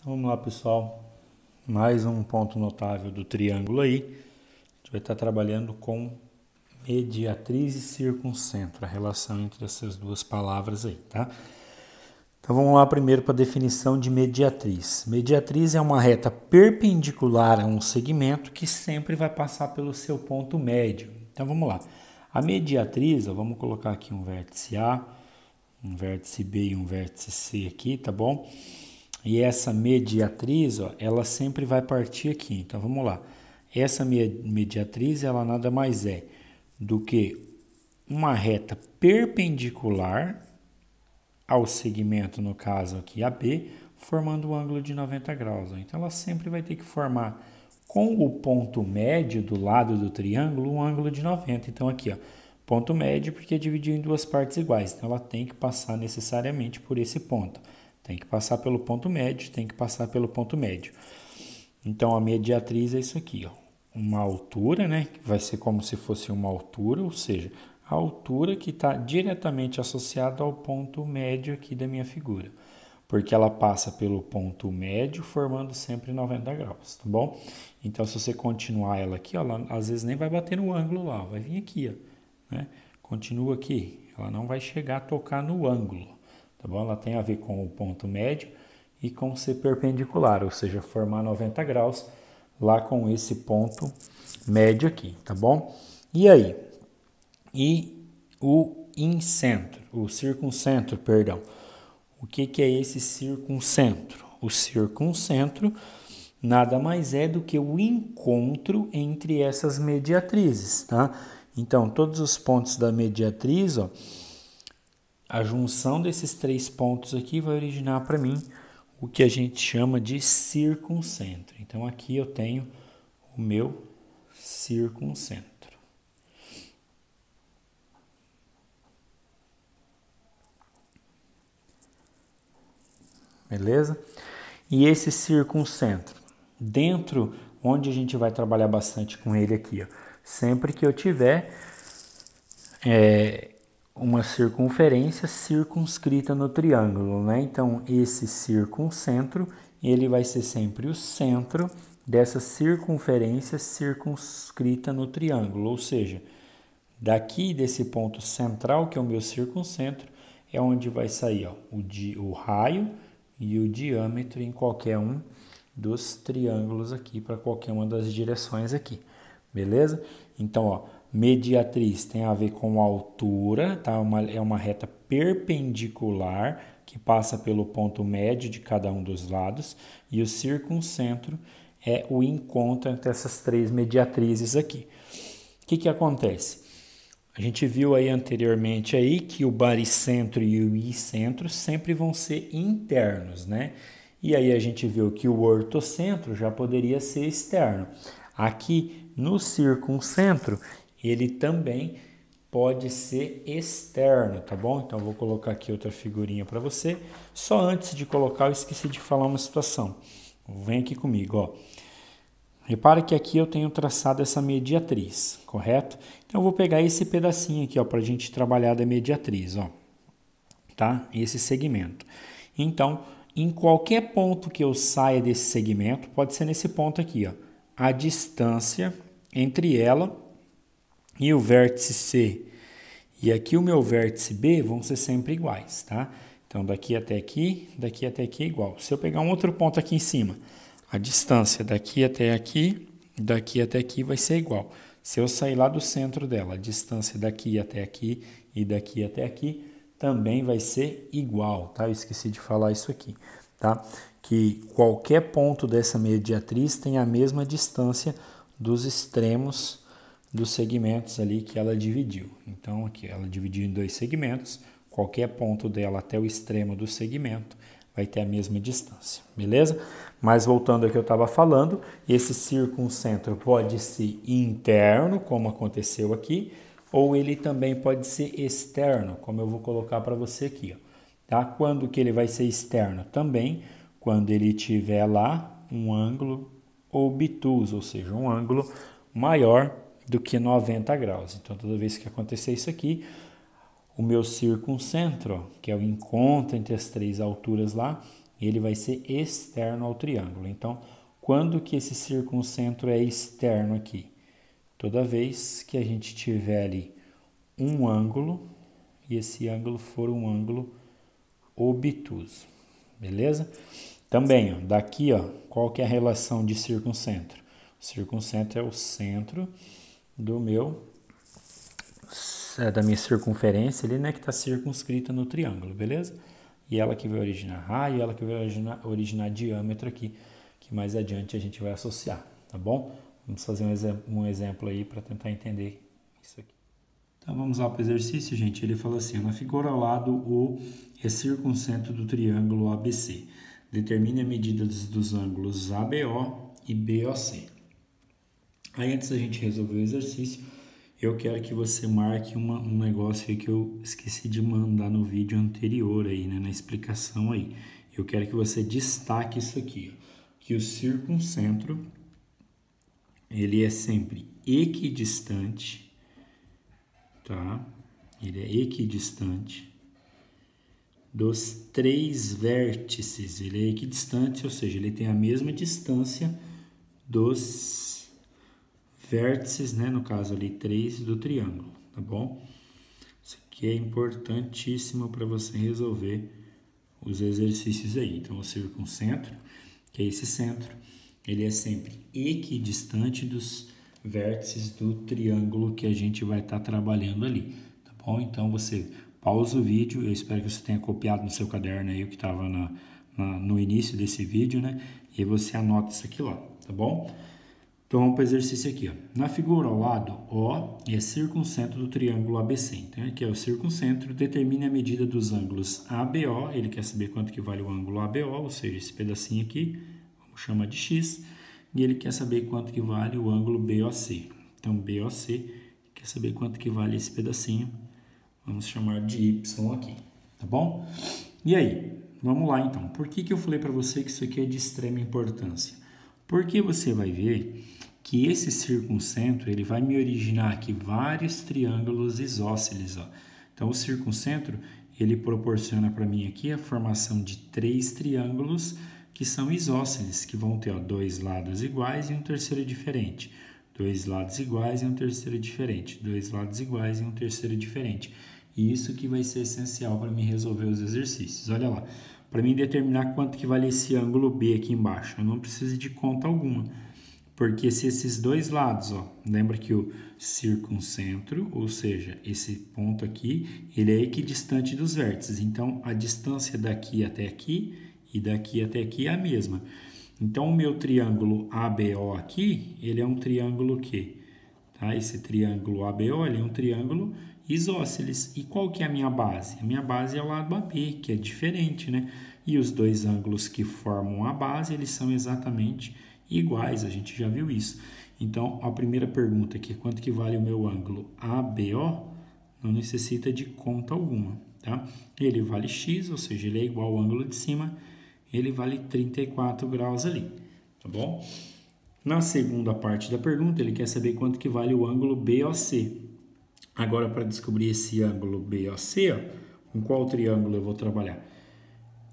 Vamos lá, pessoal. Mais um ponto notável do triângulo aí. A gente vai estar trabalhando com mediatriz e circuncentro, a relação entre essas duas palavras aí, tá? Então vamos lá primeiro para a definição de mediatriz. Mediatriz é uma reta perpendicular a um segmento que sempre vai passar pelo seu ponto médio. Então vamos lá. A mediatriz, vamos colocar aqui um vértice A, um vértice B e um vértice C aqui, tá bom? E essa mediatriz, ela sempre vai partir aqui. Então vamos lá. Essa mediatriz, ela nada mais é do que uma reta perpendicular ao segmento, no caso aqui AB, formando um ângulo de 90 graus. Então ela sempre vai ter que formar com o ponto médio do lado do triângulo um ângulo de 90. Então aqui, ponto médio porque dividiu em duas partes iguais. Então ela tem que passar necessariamente por esse ponto. Tem que passar pelo ponto médio, tem que passar pelo ponto médio. Então a mediatriz é isso aqui, uma altura, né, que vai ser como se fosse uma altura, ou seja, a altura que está diretamente associada ao ponto médio aqui da minha figura, porque ela passa pelo ponto médio formando sempre 90 graus, tá bom? Então se você continuar ela aqui, ela às vezes nem vai bater no ângulo lá, vai vir aqui, né? Continua aqui, ela não vai chegar a tocar no ângulo, tá bom? Ela tem a ver com o ponto médio e com ser perpendicular, ou seja, formar 90 graus lá com esse ponto médio aqui, tá bom? E aí? E o incentro, o circuncentro, perdão. O que é esse circuncentro? O circuncentro nada mais é do que o encontro entre essas mediatrizes, tá? Então, todos os pontos da mediatriz, a junção desses três pontos aqui vai originar para mim o que a gente chama de circuncentro. Então, aqui eu tenho o meu circuncentro. Beleza? E esse circuncentro, dentro onde a gente vai trabalhar bastante com ele aqui, sempre que eu tiver uma circunferência circunscrita no triângulo, né? Então, esse circuncentro, ele vai ser sempre o centro dessa circunferência circunscrita no triângulo, ou seja, daqui desse ponto central, que é o meu circuncentro, é onde vai sair o raio e o diâmetro em qualquer um dos triângulos aqui, para qualquer uma das direções aqui, beleza? Então, mediatriz tem a ver com a altura, tá? É uma reta perpendicular que passa pelo ponto médio de cada um dos lados, e o circuncentro é o encontro entre essas três mediatrizes aqui. O que acontece? A gente viu aí anteriormente aí que o baricentro e o icentro sempre vão ser internos, né? E aí a gente viu que o ortocentro já poderia ser externo. Aqui no circuncentro, ele também pode ser externo, tá bom? Então eu vou colocar aqui outra figurinha para você. Só antes de colocar, eu esqueci de falar uma situação. Vem aqui comigo, ó. Repare que aqui eu tenho traçado essa mediatriz, correto? Então eu vou pegar esse pedacinho aqui, ó, para a gente trabalhar da mediatriz, ó, tá? Esse segmento. Então, em qualquer ponto que eu saia desse segmento, pode ser nesse ponto aqui, ó, a distância entre ela e o vértice C e aqui o meu vértice B vão ser sempre iguais, tá? Então, daqui até aqui é igual. Se eu pegar um outro ponto aqui em cima, a distância daqui até aqui vai ser igual. Se eu sair lá do centro dela, a distância daqui até aqui e daqui até aqui também vai ser igual, tá? Eu esqueci de falar isso aqui, tá? Que qualquer ponto dessa mediatriz tem a mesma distância dos extremos dos segmentos ali que ela dividiu. Então, aqui ela dividiu em dois segmentos, qualquer ponto dela até o extremo do segmento vai ter a mesma distância, beleza? Mas voltando ao que eu estava falando, esse circuncentro pode ser interno, como aconteceu aqui, ou ele também pode ser externo, como eu vou colocar para você aqui, ó, tá? Quando que ele vai ser externo? Também quando ele tiver lá um ângulo obtuso, ou seja, um ângulo maior do que 90 graus. Então, toda vez que acontecer isso aqui, o meu circuncentro, que é o encontro entre as três alturas lá, ele vai ser externo ao triângulo. Então, quando que esse circuncentro é externo aqui? Toda vez que a gente tiver ali um ângulo e esse ângulo for um ângulo obtuso, beleza? Também, ó, daqui, ó, qual que é a relação de circuncentro? O circuncentro é o centro da minha circunferência ali, né, que está circunscrita no triângulo, beleza? E ela que vai originar raio, ela que vai originar diâmetro aqui, que mais adiante a gente vai associar, tá bom? Vamos fazer um exemplo aí para tentar entender isso aqui. Então vamos lá para o exercício, gente. Ele fala assim, na figura ao lado, o é circuncentro do triângulo ABC. Determine a medida dos ângulos ABO e BOC. Aí antes da gente resolver o exercício, eu quero que você marque um negócio aí que eu esqueci de mandar no vídeo anterior aí, né, na explicação aí. Eu quero que você destaque isso aqui, ó, que o circuncentro, ele é sempre equidistante, tá? Ele é equidistante dos três vértices. Ele é equidistante, ou seja, ele tem a mesma distância dos vértices, né? No caso ali, 3 do triângulo, tá bom? Isso aqui é importantíssimo para você resolver os exercícios aí. Então, o circuncentro, que é esse centro, ele é sempre equidistante dos vértices do triângulo que a gente vai estar trabalhando ali, tá bom? Então, você pausa o vídeo, eu espero que você tenha copiado no seu caderno aí o que estava no início desse vídeo, né? E você anota isso aqui lá, tá bom? Então, vamos para o exercício aqui, ó. Na figura ao lado, O é circuncentro do triângulo ABC. Então, aqui é o circuncentro, determine a medida dos ângulos ABO, ele quer saber quanto que vale o ângulo ABO, ou seja, esse pedacinho aqui, vamos chamar de X, e ele quer saber quanto que vale o ângulo BOC. Então, BOC quer saber quanto que vale esse pedacinho, vamos chamar de Y aqui, tá bom? E aí, vamos lá então. Por que eu falei para você que isso aqui é de extrema importância? Porque você vai ver que esse circuncentro, ele vai me originar aqui vários triângulos isósceles, ó. Então, o circuncentro, ele proporciona para mim aqui a formação de 3 triângulos que são isósceles, que vão ter, ó, 2 lados iguais e um terceiro diferente. 2 lados iguais e um terceiro diferente. 2 lados iguais e um terceiro diferente. E isso que vai ser essencial para mim resolver os exercícios. Olha lá, para mim determinar quanto que vale esse ângulo B aqui embaixo, eu não preciso de conta alguma. Porque se esses dois lados, ó, lembra que o circuncentro, ou seja, esse ponto aqui, ele é equidistante dos vértices. Então, a distância daqui até aqui e daqui até aqui é a mesma. Então, o meu triângulo ABO aqui, ele é um triângulo que, tá? Esse triângulo ABO, ele é um triângulo isósceles. E qual que é a minha base? A minha base é o lado AB, que é diferente, né? E os dois ângulos que formam a base, eles são exatamente iguais, a gente já viu isso. Então, a primeira pergunta aqui, quanto que vale o meu ângulo ABO? Não necessita de conta alguma, tá? Ele vale x, ou seja, ele é igual ao ângulo de cima, ele vale 34 graus ali, tá bom? Na segunda parte da pergunta, ele quer saber quanto que vale o ângulo BOC. Agora, para descobrir esse ângulo BOC, ó, com qual triângulo eu vou trabalhar?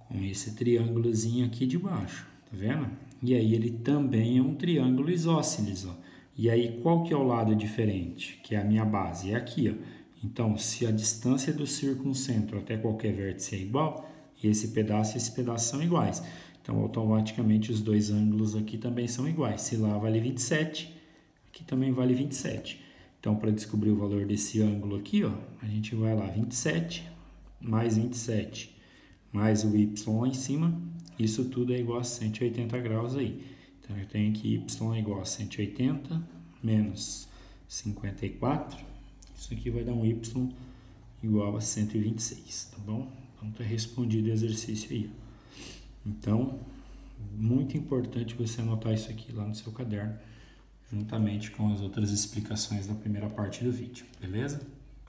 Com esse triângulozinho aqui de baixo, tá vendo? E aí ele também é um triângulo isósceles, ó. E aí qual que é o lado diferente? Que é a minha base, é aqui, ó. Então, se a distância do circuncentro até qualquer vértice é igual, esse pedaço e esse pedaço são iguais. Então, automaticamente os dois ângulos aqui também são iguais. Se lá vale 27, aqui também vale 27. Então, para descobrir o valor desse ângulo aqui, ó, a gente vai lá, 27 mais 27 mais o y lá em cima, isso tudo é igual a 180 graus aí. Então, eu tenho que y é igual a 180 menos 54. Isso aqui vai dar um y igual a 126, tá bom? Então, está respondido o exercício aí. Então, muito importante você anotar isso aqui lá no seu caderno, juntamente com as outras explicações da primeira parte do vídeo, beleza?